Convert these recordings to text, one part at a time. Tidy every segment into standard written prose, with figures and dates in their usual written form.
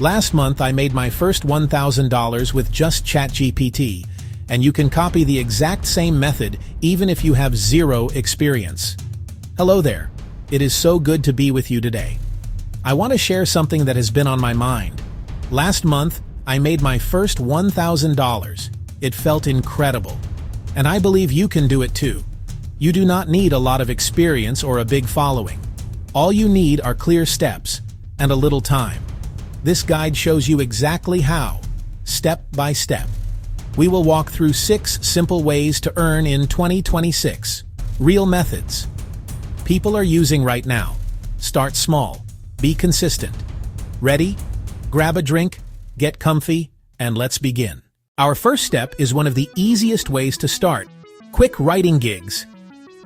Last month I made my first $1,000 with just ChatGPT, and you can copy the exact same method even if you have zero experience. Hello there. It is so good to be with you today. I want to share something that has been on my mind. Last month, I made my first $1,000. It felt incredible. And I believe you can do it too. You do not need a lot of experience or a big following. All you need are clear steps and a little time. This guide shows you exactly how, step by step. We will walk through 6 simple ways to earn in 2026. Real methods. People are using right now. Start small. Be consistent. Ready? Grab a drink, get comfy, and let's begin. Our first step is one of the easiest ways to start. Quick writing gigs.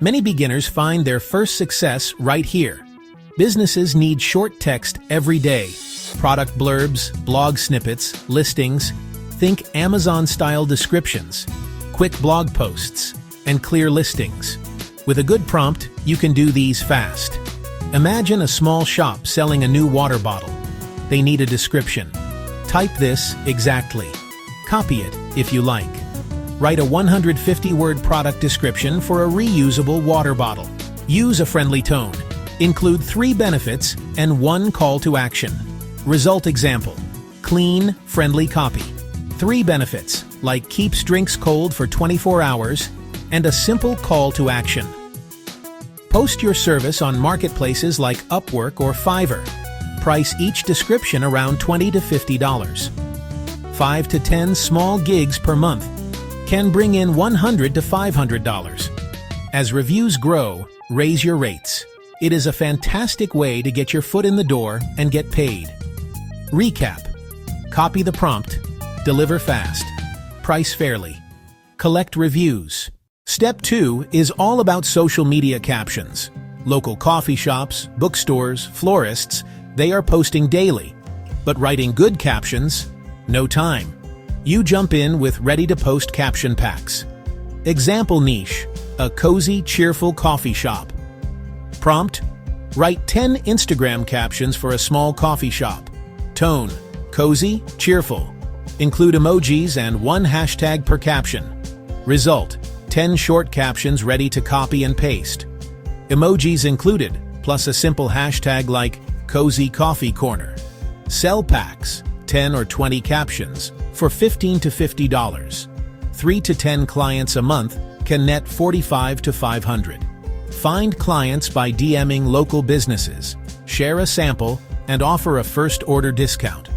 Many beginners find their first success right here. Businesses need short text every day. Product blurbs, blog snippets, listings. Think Amazon-style descriptions, quick blog posts, and clear listings. With a good prompt, you can do these fast. Imagine a small shop selling a new water bottle. They need a description. Type this exactly. Copy it if you like. Write a 150-word product description for a reusable water bottle. Use a friendly tone. Include 3 benefits and 1 call to action. Result example. Clean, friendly copy. 3 benefits, like keeps drinks cold for 24 hours, and a simple call to action. Post your service on marketplaces like Upwork or Fiverr. Price each description around $20 to $50. 5 to 10 small gigs per month can bring in $100 to $500. As reviews grow, raise your rates. It is a fantastic way to get your foot in the door and get paid. Recap. Copy the prompt. Deliver fast. Price fairly. Collect reviews. Step 2 is all about social media captions. Local coffee shops, bookstores, florists, they are posting daily. But writing good captions, no time. You jump in with ready-to-post caption packs. Example niche, a cozy, cheerful coffee shop. Prompt, write 10 Instagram captions for a small coffee shop. Tone, cozy, cheerful. Include emojis and 1 hashtag per caption. Result, 10 short captions ready to copy and paste. Emojis included, plus a simple hashtag like Cozy Coffee Corner. Sell packs, 10 or 20 captions, for $15 to $50. 3 to 10 clients a month can net $45 to $500. Find clients by DMing local businesses, share a sample, and offer a first order discount.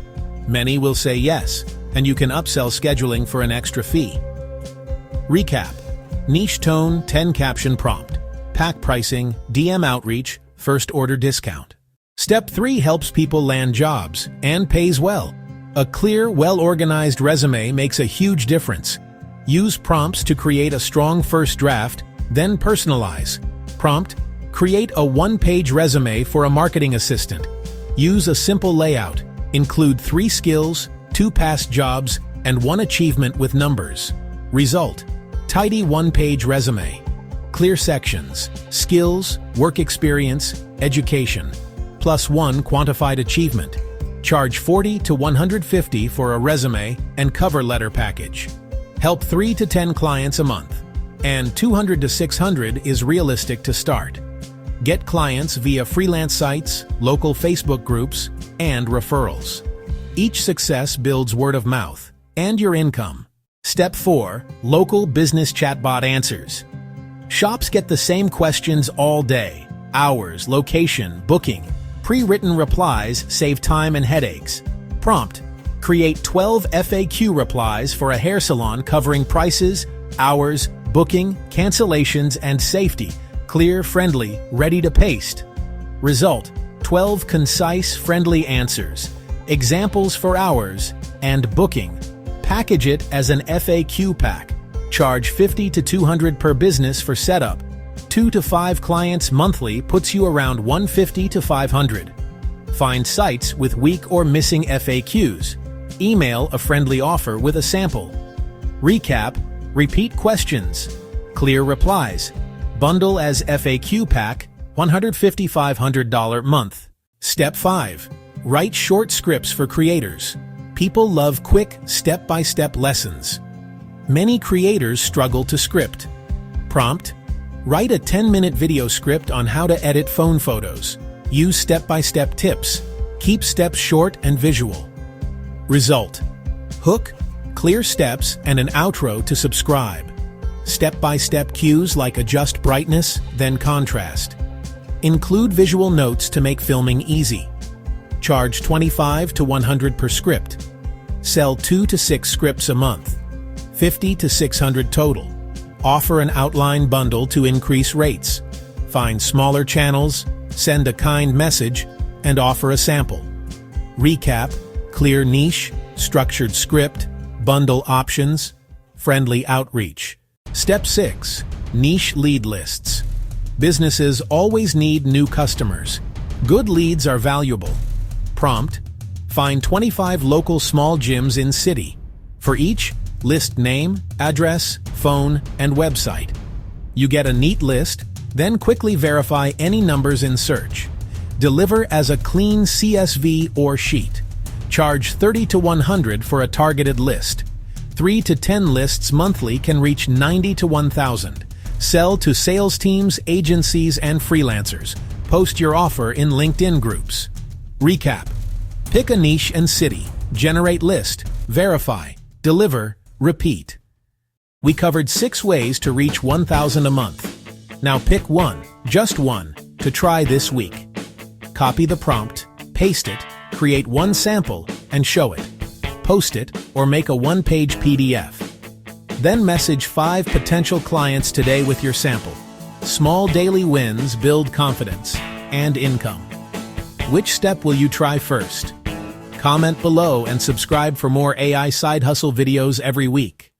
Many will say yes, and you can upsell scheduling for an extra fee. Recap. Niche tone, 10 caption prompt. Pack pricing, DM outreach, first order discount. Step 3 helps people land jobs and pays well. A clear, well-organized resume makes a huge difference. Use prompts to create a strong first draft, then personalize. Prompt, create a 1-page resume for a marketing assistant. Use a simple layout. Include 3 skills, 2 past jobs, and 1 achievement with numbers. Result, tidy 1-page resume. Clear sections, skills, work experience, education, plus 1 quantified achievement. Charge $40 to $150 for a resume and cover letter package. Help 3 to 10 clients a month, and $200 to $600 is realistic to start. Get clients via freelance sites, local Facebook groups, and referrals. Each success builds word of mouth and your income. Step 4. Local business chatbot answers. Shops get the same questions all day. Hours, location, booking. Pre-written replies save time and headaches. Prompt. Create 12 FAQ replies for a hair salon covering prices, hours, booking, cancellations, and safety. Clear, friendly, ready to paste. Result, 12 concise, friendly answers. Examples for hours and booking. Package it as an FAQ pack. Charge $50 to $200 per business for setup. 2 to 5 clients monthly puts you around $150 to $500. Find sites with weak or missing FAQs. Email a friendly offer with a sample. Recap, repeat questions. Clear replies. Bundle as FAQ pack, $150 to $500 month. Step 5. Write short scripts for creators. People love quick, step-by-step lessons. Many creators struggle to script. Prompt: write a 10-minute video script on how to edit phone photos. Use step-by-step tips. Keep steps short and visual. Result: hook, clear steps, and an outro to subscribe. Step-by-step cues like adjust brightness, then contrast. Include visual notes to make filming easy. Charge $25 to $100 per script. Sell 2 to 6 scripts a month. $50 to $600 total. Offer an outline bundle to increase rates. Find smaller channels, send a kind message, and offer a sample. Recap: clear niche, structured script, bundle options, friendly outreach. Step 6. Niche lead lists. Businesses always need new customers. Good leads are valuable. Prompt: find 25 local small gyms in city. For each, list name, address, phone, and website. You get a neat list, then quickly verify any numbers in search. Deliver as a clean CSV or sheet. Charge $30 to $100 for a targeted list. 3 to 10 lists monthly can reach $90 to $1,000. Sell to sales teams, agencies, and freelancers. Post your offer in LinkedIn groups. Recap: pick a niche and city. Generate list. Verify. Deliver. Repeat. We covered 6 ways to reach $1,000 a month. Now pick one, just one, to try this week. Copy the prompt, paste it, create one sample, and show it. Post it, or make a one-page PDF. Then message 5 potential clients today with your sample. Small daily wins build confidence and income. Which step will you try first? Comment below and subscribe for more AI side hustle videos every week.